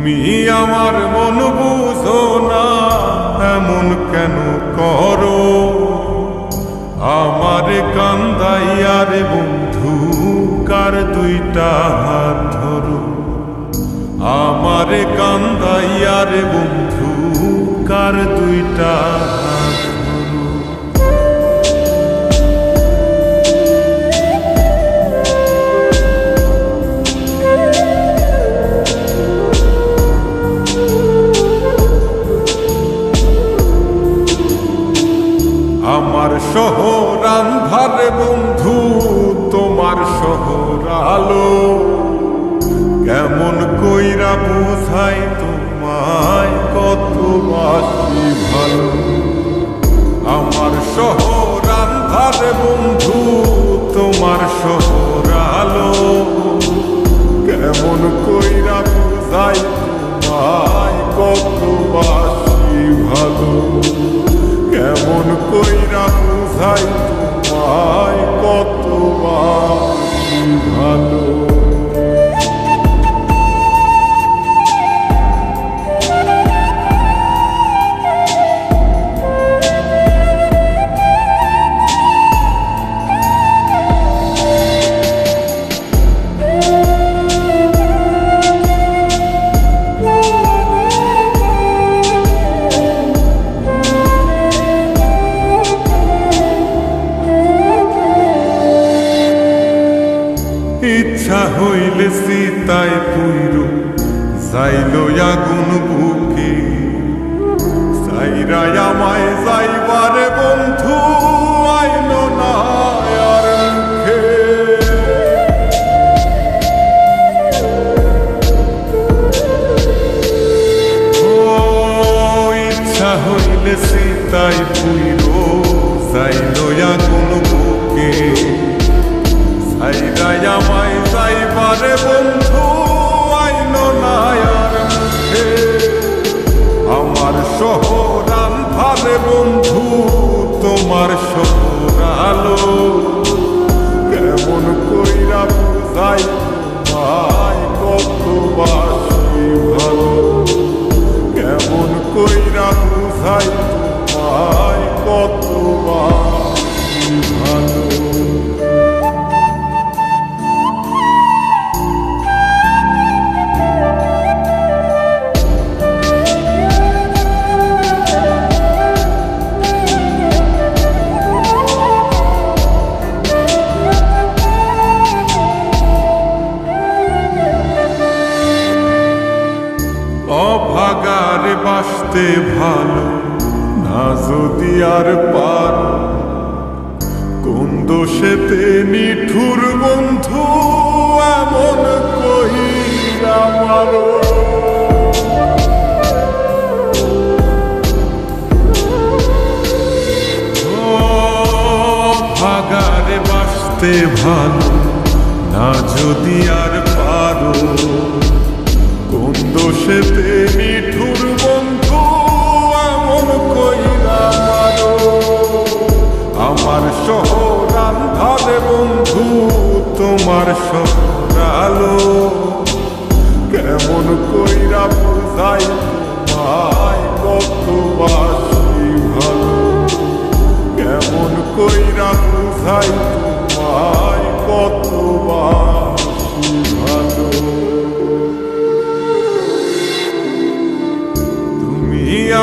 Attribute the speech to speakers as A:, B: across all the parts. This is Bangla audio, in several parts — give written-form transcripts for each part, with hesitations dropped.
A: তুমি আমার মন বুঝো না, এমন কেন করো? আমার কান্দাইয়ার বন্ধু কার দুইটা হাত ধরো। আমার কান্দাইয়ার বন্ধু কার দুইটা হাত ধরো। আমার শহর আন্ধার বন্ধু, তোমার শহর আলো। কেমন কইরা বুঝাই তোমায় কত বাসি ভালো। আমার শহর আন্ধার বন্ধু, তোমার শহর আলো। কেমন কইরা বুঝাই তোমায় কত বাসি ভালো। কেমন কইরা বুঝাই তোমায় কত বাসি ভালো। ইচ্ছা হইলে সীতায় পুইর যাইল আগুন বুকে। সাইরা আমায় যাইবারে বন্ধু আইল না আর মুখে। ইচ্ছা হইলে সীতায় পুইর যাইল আগুন বুকে। সাইরা আমায় যাইবারে বন্ধু আইল না আর মুখে। আমার শহর আন্ধারে বন্ধু, তোমার শহর আলো। কেমন কইরা বুঝাই তোমায় কত বাসি ভালো। কেমন কইরা বুঝাই তোমায় কত বাসি ভালো। অভাগারে বাসতে ভালো না যদি আর পার। কোন দোষেতে নিঠুর বন্ধু এমন কইরা মারো। অভাগারে বাসতে ভালো না যদি আর পারো। কোন দোষেতে নিঠুর বন্ধু এমন কইরা মারো। আমার শহর আন্ধারে বন্ধু, তোমার শহর আলো। কেমন কইরা বুঝাই তোমায় কত বাসি ভালো। কেমন কইরা বুঝাই তোমায় কত বাসি ভালো।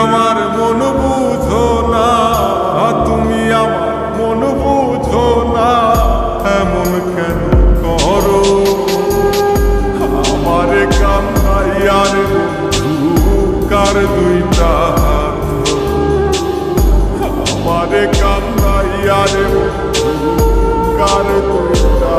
A: আমার মন বুঝো না, তুমি আমার মন বুঝো না, এমন কেন করো? আমার কান্দাইয়ার বন্ধু কার দুইটা হাত ধরো। আমার কান্দাইয়ার বন্ধু কার দুইটা